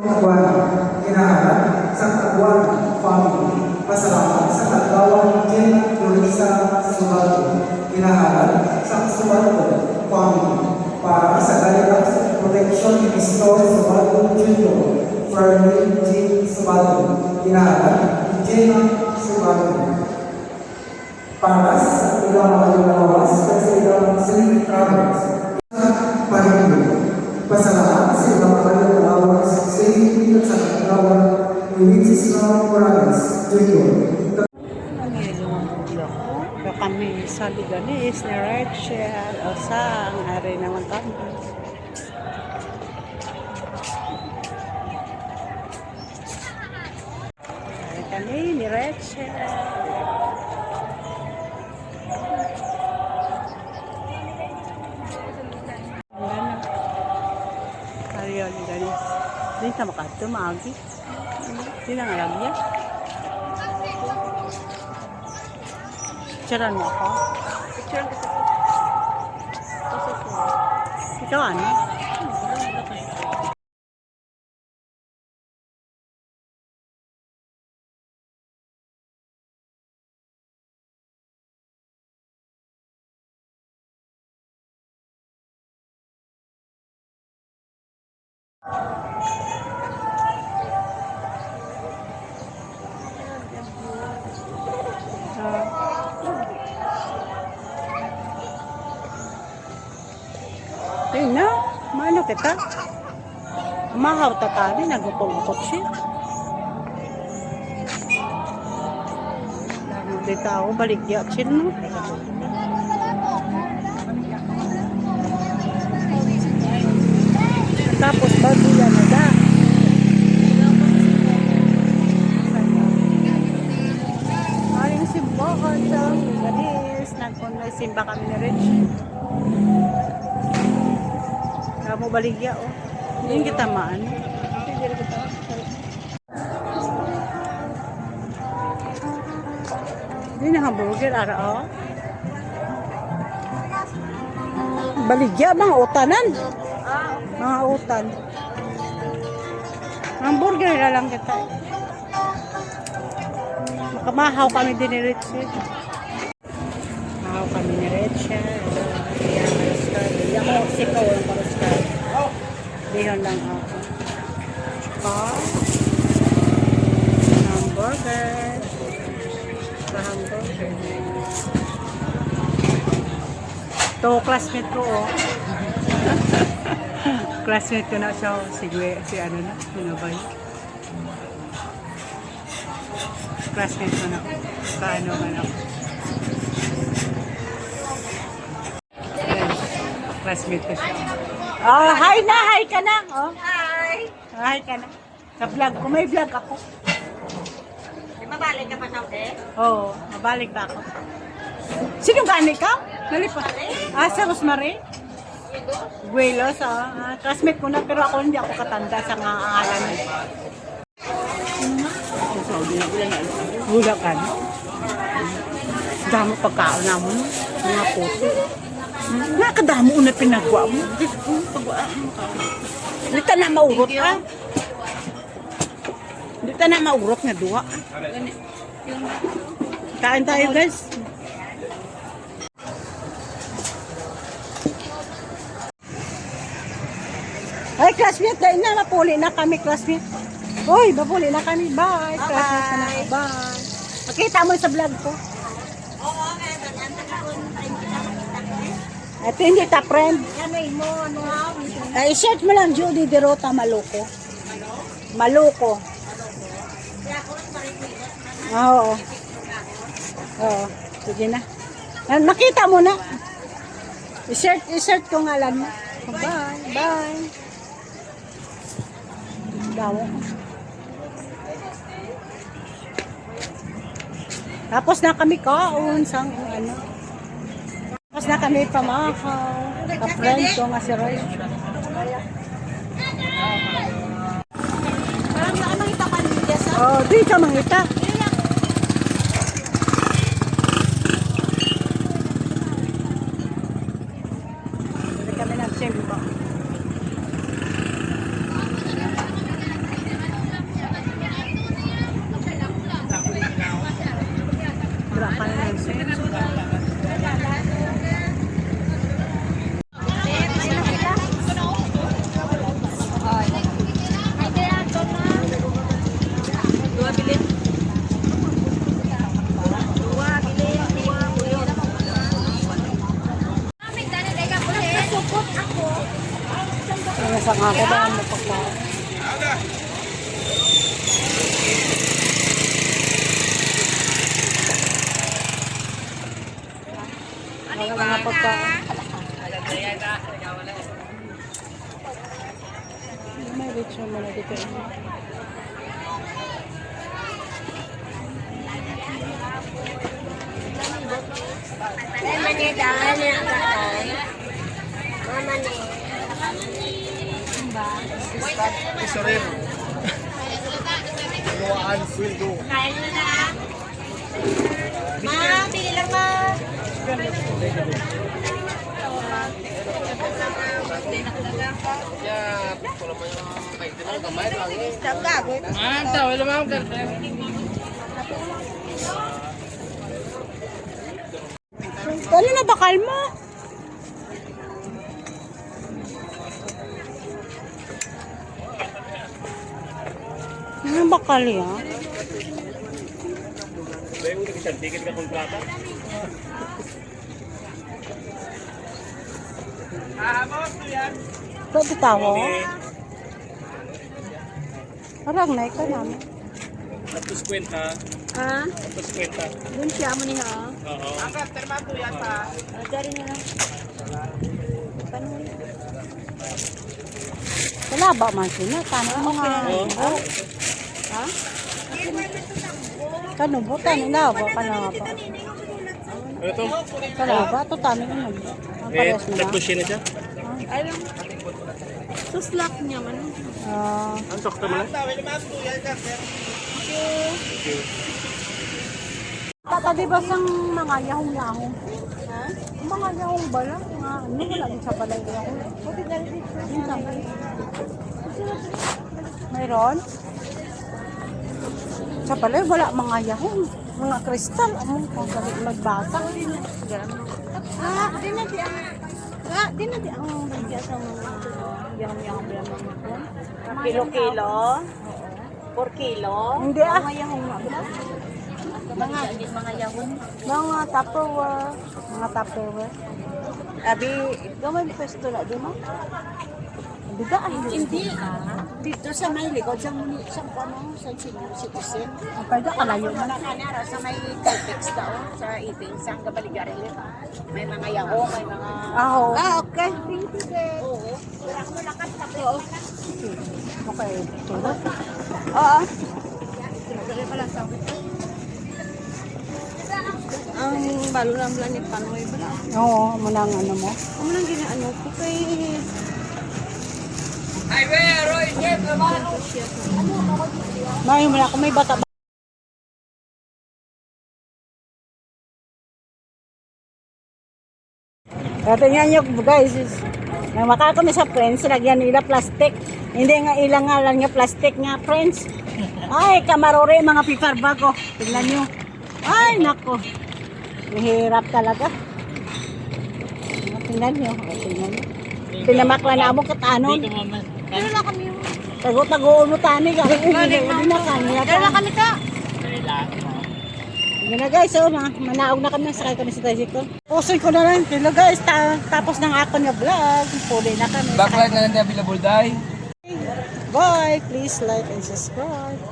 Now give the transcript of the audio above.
Kagwan, kinaharap sa Kagwan family. Pasalamat sa Kagawang Jen Lorisa Subato, kinaharap sa Subato family. Para sa Galitas Protection ni Pastor Subato Jr., Fermin J. Subato, kinaharap ni Jenna Subato. Para sa ilang mga lumawas sa ilang St. Carlos, Parindo. Pasalamat sa ilang mga lumawas sa ilang sa Kagawang ni Wenceslao Morales Jr. Kami sa Liganis ni Rachel o sang hari naman kami. Hari kami ni Rachel. Hari o Liganis. Hindi sa makato, maagi. Hindi na nga lagyan. Picturean mo ako? Picture kita po. Ikaw ano? Ayun na, maano kita? Mahaw tatali, nagupog-upog siya. Dito ako, baligya siya no. Tapos bago yan na da. Aling simbahan sa Ganis, nagpunla-simba kami ni Rich. Kamu baligya oh. Hindi kita maano. Hindi na hamburger ara oh. Baligya mga utanan. Mga utan. Hamburger na lang kita. Makamahaw kami din ni Richie. Mahaw kami ni Richie. Ayan, ako sikaw lang para sa dihon lang ako. Hamburger. Sa hamburger. Ito, classmate ko oh. Classmate ko na siya. Si ano na, Minabay. Classmate ko na. Kaano man ako. Classmate ko siya. Oh, hi na, hi ka na. Oh. Hi! Hi ka na. Sa vlog ko, may vlog ako. Mabalik ka pa sa ulit? Oo, mabalik ba ako? Sino gani ka? Nalipat. Ah, sa Rosemary? Guelos, ah. Classmate ko na, pero ako hindi ako katanda sa nga angalan. Bulacan. Damo pagkaon naman. Mga puto. Nakadamo na pinagwa mo. Dito na maurot ka. Dito na maurot nga duwa. Kain tayo guys. Ay, classmate, dahil na mapuli na kami, classmate. Uy, mapuli na kami. Bye. Classmate na na. Bye. Makita mo sa vlog ko. Oo, kaya nagantag ako ng time kita makita ko eh. Ito hindi ta friend. Ano mo, ano nga? Ay, search mo lang Judy Derota Maluko. Maluko. Kaya ako lang marikot na Oo. Oo. Sige na. Nakita mo na. I-search ko ngalan mo. Bye. Bye. Dawo. Tapos na kami kaon sang ano. Tapos na kami pamakaw. Ka-friend ko nga si Roy. Parang saan makita ka niya sa? Oh, di ka mangita. Hindi kami nagsimba. Mga kadaan mo pagkain. Mga pagkain. May lechon mo na dito. Mama ni dahil niya ang tatay. Mama ni. Kain mo na. Ma, pili lang ma. Ano na bakal mo? Ano bakal yan? Pwede tawo? Parang na ikaw namin. Tapos kwenta. Ah, Tapos kwenta. dun siya mo niya. Oo. Dari na lang. Wala ba man sila? Tanong mo nga. Oo. Ha? Kano ba? Tanong na ba? Kano nga ba? Ito. Kano ba? Ito tanong mo. Ang Eh, parehas mo na. tapos siya na siya. Ayun. Suslak niya man. Ah, Ang sakto mo na. tata di ba sang mga yahong-yahong? Ha? Mga yahong ba lang? Mga ano wala din sa balay yahong? Buti na rin dito. Mayroon? Sa balay wala mga yahong. Mga kristal. Ano? Kung galit magbasa. Ah, di na di ang. Ah, di na di ang bagya sa mga yahong-yahong bilang mga kilo-kilo. 4 kilo. Hindi ah. Mga yahong mga mga yahong. Mga Tupperware. Mga Tupperware. Abi, Gawin pwesto na di mo? Hindi ka ay hindi. Dito sa may likod sa ano sa citizen. Ang pwede kalayo mo na. Kanara sa may Caltex daw sa eating sa Gabaligarin. May mga yahong, may mga Aho. Ah, okay. Thank you, guys. Oo. Wala ko lakas sa oo. Okay. Tulad. Oo. Sinagali pala sa ang balo lang lang ni Panoy ba? Oo, muna ang ano mo. Ano lang ginaano ko kay May muna ako may bata. Tingnan nyo guys, nang maka kami sa friends, lagyan nila plastic. Hindi nga ilang nga lang niya plastic nga friends. Ay, kamarore mga pipar bago. Tingnan nyo. Ay, nako. Mahirap talaga. Tingnan nyo. Tingnan nyo. Pinamakla na mo katanon. Pero lang kami yung Tago-tagoon mo tani ka. Hindi na kanila. Pero lang kami ka. Yan na guys, so manaog na kami, sakay kami sa tricycle. Pusoy ko na lang, hello guys, tapos ng ako na vlog, puli na kami. Backlight na lang available dahil. Bye, please like and subscribe.